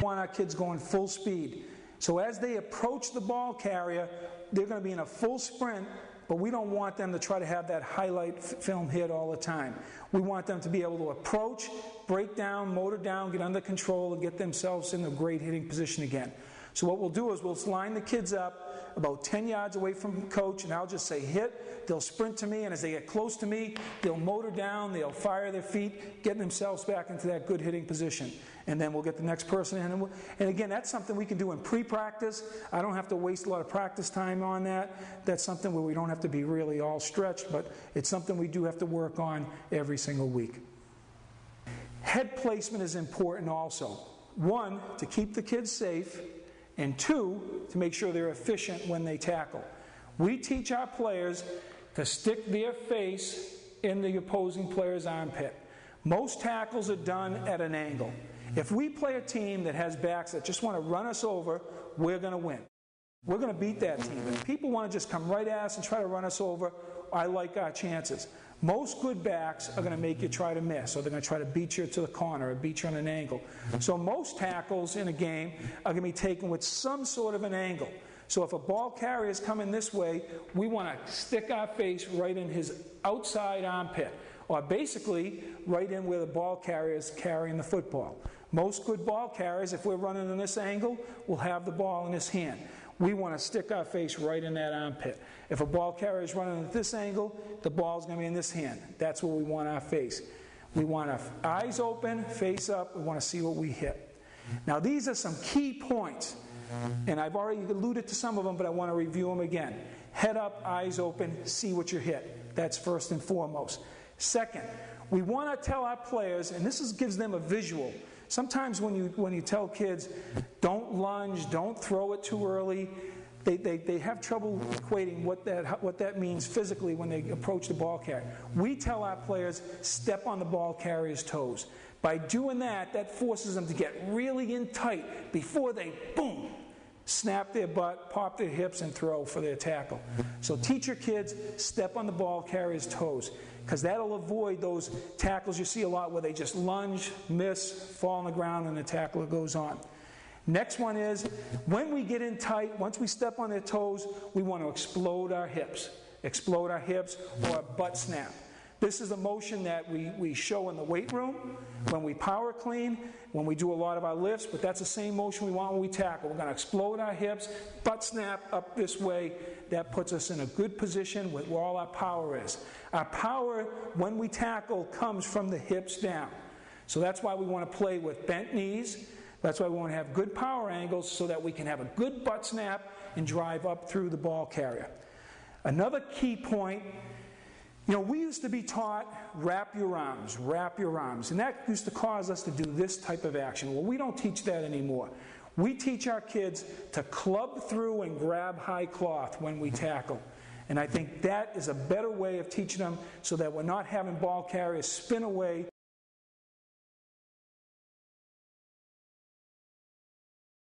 want our kids going full speed. So as they approach the ball carrier, they're going to be in a full sprint, but we don't want them to try to have that highlight film hit all the time. We want them to be able to approach, break down, motor down, get under control, and get themselves in a great hitting position again. So what we'll do is we'll line the kids up about 10 yards away from coach, and I'll just say hit. They'll sprint to me, and as they get close to me, they'll motor down, they'll fire their feet, get themselves back into that good hitting position. And then we'll get the next person in. And again, that's something we can do in pre-practice. I don't have to waste a lot of practice time on that. That's something where we don't have to be really all stretched, but it's something we do have to work on every single week. Head placement is important also. One, to keep the kids safe, and two, to make sure they're efficient when they tackle. We teach our players to stick their face in the opposing player's armpit. Most tackles are done at an angle. If we play a team that has backs that just want to run us over, we're going to win. We're going to beat that team. If people want to just come right at us and try to run us over, I like our chances. Most good backs are going to make you try to miss, or they're going to try to beat you to the corner or beat you on an angle. So most tackles in a game are going to be taken with some sort of an angle. So if a ball carrier is coming this way, we want to stick our face right in his outside armpit, or basically right in where the ball carrier is carrying the football. Most good ball carriers, if we're running in this angle, will have the ball in his hand. We want to stick our face right in that armpit. If a ball carrier is running at this angle, the ball is going to be in this hand. That's where we want our face. We want our eyes open, face up. We want to see what we hit. Now these are some key points. And I've already alluded to some of them, but I want to review them again. Head up, eyes open, see what you hit. That's first and foremost. Second, we want to tell our players, and this gives them a visual. Sometimes when you tell kids, don't lunge, don't throw it too early, they have trouble equating what that means physically when they approach the ball carrier. We tell our players, step on the ball carrier's toes. By doing that, that forces them to get really in tight before they, boom, snap their butt, pop their hips, and throw for their tackle. So teach your kids, step on the ball carrier's toes, because that'll avoid those tackles you see a lot where they just lunge, miss, fall on the ground, and the tackler goes on. Next one is, when we get in tight, once we step on their toes, we want to explode our hips. Explode our hips, or a butt snap. This is a motion that we show in the weight room, when we power clean, when we do a lot of our lifts, but that's the same motion we want when we tackle. We're going to explode our hips, butt snap up this way. That puts us in a good position where all our power is. Our power, when we tackle, comes from the hips down. So that's why we want to play with bent knees. That's why we want to have good power angles so that we can have a good butt snap and drive up through the ball carrier. Another key point, we used to be taught, wrap your arms, and that used to cause us to do this type of action. Well, we don't teach that anymore. We teach our kids to club through and grab high cloth when we tackle. And I think that is a better way of teaching them so that we're not having ball carriers spin away